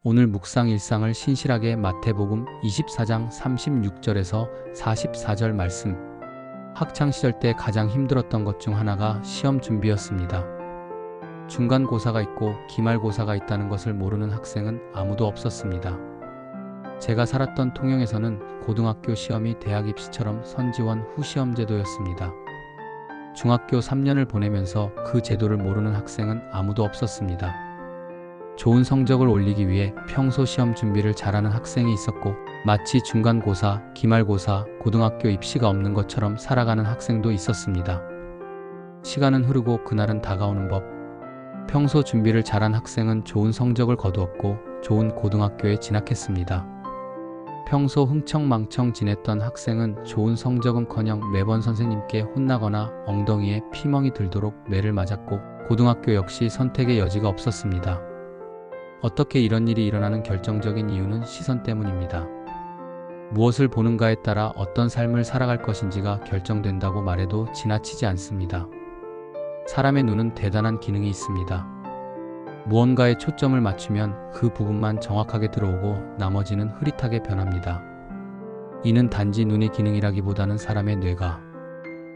오늘 묵상 일상을 신실하게 마태복음 24장 36절에서 44절 말씀. 학창시절 때 가장 힘들었던 것 중 하나가 시험 준비였습니다. 중간고사가 있고 기말고사가 있다는 것을 모르는 학생은 아무도 없었습니다. 제가 살았던 통영에서는 고등학교 시험이 대학 입시처럼 선지원 후시험 제도였습니다. 중학교 3년을 보내면서 그 제도를 모르는 학생은 아무도 없었습니다. 좋은 성적을 올리기 위해 평소 시험 준비를 잘하는 학생이 있었고, 마치 중간고사, 기말고사, 고등학교 입시가 없는 것처럼 살아가는 학생도 있었습니다. 시간은 흐르고 그날은 다가오는 법. 평소 준비를 잘한 학생은 좋은 성적을 거두었고 좋은 고등학교에 진학했습니다. 평소 흥청망청 지냈던 학생은 좋은 성적은커녕 매번 선생님께 혼나거나 엉덩이에 피멍이 들도록 매를 맞았고, 고등학교 역시 선택의 여지가 없었습니다. 어떻게 이런 일이 일어나는 결정적인 이유는 시선 때문입니다. 무엇을 보는가에 따라 어떤 삶을 살아갈 것인지가 결정된다고 말해도 지나치지 않습니다. 사람의 눈은 대단한 기능이 있습니다. 무언가에 초점을 맞추면 그 부분만 정확하게 들어오고 나머지는 흐릿하게 변합니다. 이는 단지 눈의 기능이라기보다는 사람의 뇌가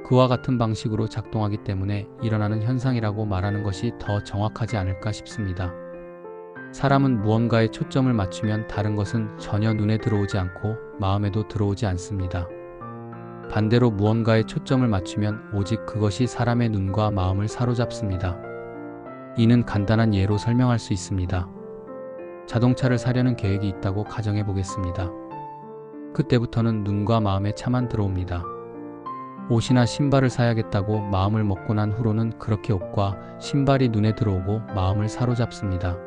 그와 같은 방식으로 작동하기 때문에 일어나는 현상이라고 말하는 것이 더 정확하지 않을까 싶습니다. 사람은 무언가에 초점을 맞추면 다른 것은 전혀 눈에 들어오지 않고 마음에도 들어오지 않습니다. 반대로 무언가에 초점을 맞추면 오직 그것이 사람의 눈과 마음을 사로잡습니다. 이는 간단한 예로 설명할 수 있습니다. 자동차를 사려는 계획이 있다고 가정해 보겠습니다. 그때부터는 눈과 마음에 차만 들어옵니다. 옷이나 신발을 사야겠다고 마음을 먹고 난 후로는 그렇게 옷과 신발이 눈에 들어오고 마음을 사로잡습니다.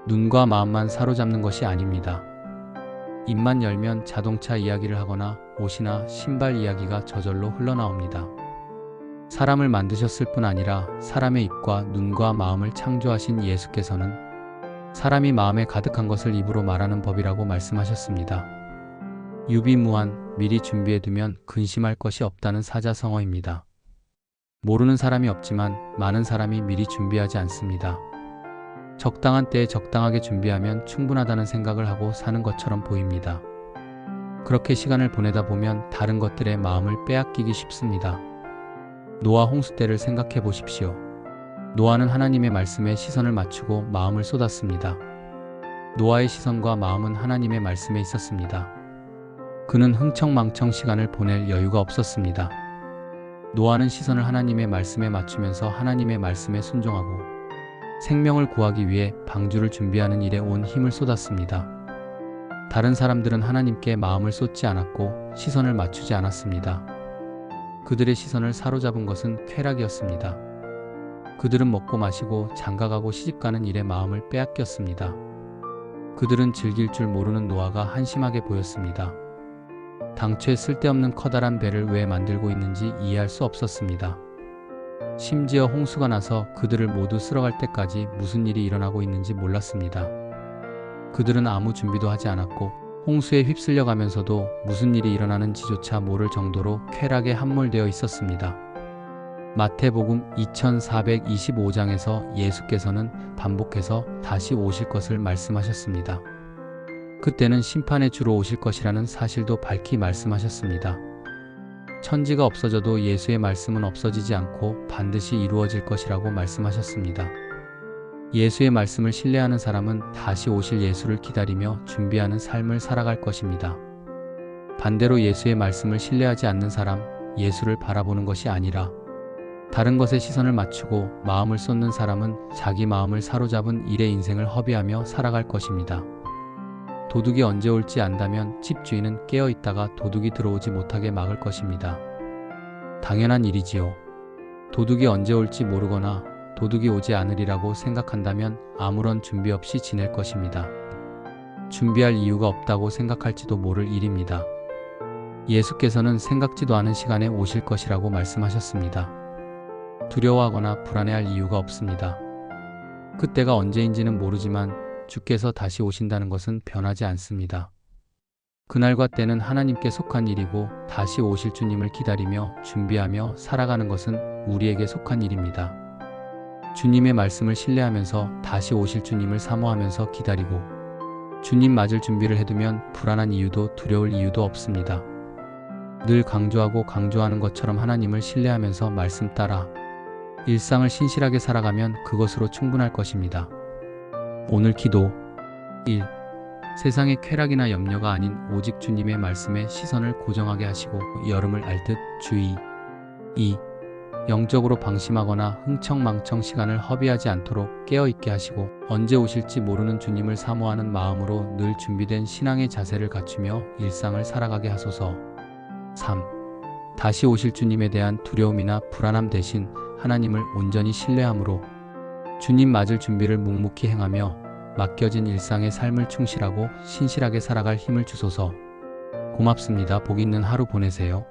눈과 마음만 사로잡는 것이 아닙니다. 입만 열면 자동차 이야기를 하거나 옷이나 신발 이야기가 저절로 흘러나옵니다. 사람을 만드셨을 뿐 아니라 사람의 입과 눈과 마음을 창조하신 예수께서는 사람이 마음에 가득한 것을 입으로 말하는 법이라고 말씀하셨습니다. 유비무환, 미리 준비해두면 근심할 것이 없다는 사자성어입니다. 모르는 사람이 없지만 많은 사람이 미리 준비하지 않습니다. 적당한 때에 적당하게 준비하면 충분하다는 생각을 하고 사는 것처럼 보입니다. 그렇게 시간을 보내다 보면 다른 것들의 마음을 빼앗기기 쉽습니다. 노아 홍수 때를 생각해 보십시오. 노아는 하나님의 말씀에 시선을 맞추고 마음을 쏟았습니다. 노아의 시선과 마음은 하나님의 말씀에 있었습니다. 그는 흥청망청 시간을 보낼 여유가 없었습니다. 노아는 시선을 하나님의 말씀에 맞추면서 하나님의 말씀에 순종하고 생명을 구하기 위해 방주를 준비하는 일에 온 힘을 쏟았습니다. 다른 사람들은 하나님께 마음을 쏟지 않았고 시선을 맞추지 않았습니다. 그들의 시선을 사로잡은 것은 쾌락이었습니다. 그들은 먹고 마시고 장가가고 시집가는 일에 마음을 빼앗겼습니다. 그들은 즐길 줄 모르는 노아가 한심하게 보였습니다. 당최 쓸데없는 커다란 배를 왜 만들고 있는지 이해할 수 없었습니다. 심지어 홍수가 나서 그들을 모두 쓸어갈 때까지 무슨 일이 일어나고 있는지 몰랐습니다. 그들은 아무 준비도 하지 않았고 홍수에 휩쓸려 가면서도 무슨 일이 일어나는지조차 모를 정도로 쾌락에 함몰되어 있었습니다. 마태복음 2425장에서 예수께서는 반복해서 다시 오실 것을 말씀하셨습니다. 그때는 심판의 주로 오실 것이라는 사실도 밝히 말씀하셨습니다. 천지가 없어져도 예수의 말씀은 없어지지 않고 반드시 이루어질 것이라고 말씀하셨습니다. 예수의 말씀을 신뢰하는 사람은 다시 오실 예수를 기다리며 준비하는 삶을 살아갈 것입니다. 반대로 예수의 말씀을 신뢰하지 않는 사람, 예수를 바라보는 것이 아니라 다른 것에 시선을 맞추고 마음을 쏟는 사람은 자기 마음을 사로잡은 일의 인생을 허비하며 살아갈 것입니다. 도둑이 언제 올지 안다면 집주인은 깨어있다가 도둑이 들어오지 못하게 막을 것입니다. 당연한 일이지요. 도둑이 언제 올지 모르거나 도둑이 오지 않으리라고 생각한다면 아무런 준비 없이 지낼 것입니다. 준비할 이유가 없다고 생각할지도 모를 일입니다. 예수께서는 생각지도 않은 시간에 오실 것이라고 말씀하셨습니다. 두려워하거나 불안해할 이유가 없습니다. 그때가 언제인지는 모르지만 주께서 다시 오신다는 것은 변하지 않습니다. 그날과 때는 하나님께 속한 일이고 다시 오실 주님을 기다리며 준비하며 살아가는 것은 우리에게 속한 일입니다. 주님의 말씀을 신뢰하면서 다시 오실 주님을 사모하면서 기다리고 주님 맞을 준비를 해두면 불안한 이유도 두려울 이유도 없습니다. 늘 강조하는 것처럼 하나님을 신뢰하면서 말씀 따라 일상을 신실하게 살아가면 그것으로 충분할 것입니다. 오늘 기도 1. 세상의 쾌락이나 염려가 아닌 오직 주님의 말씀에 시선을 고정하게 하시고 여름을 알듯 주의. 2. 영적으로 방심하거나 흥청망청 시간을 허비하지 않도록 깨어있게 하시고 언제 오실지 모르는 주님을 사모하는 마음으로 늘 준비된 신앙의 자세를 갖추며 일상을 살아가게 하소서. 3. 다시 오실 주님에 대한 두려움이나 불안함 대신 하나님을 온전히 신뢰함으로 주님 맞을 준비를 묵묵히 행하며 맡겨진 일상의 삶을 충실하고 신실하게 살아갈 힘을 주소서. 고맙습니다. 복 있는 하루 보내세요.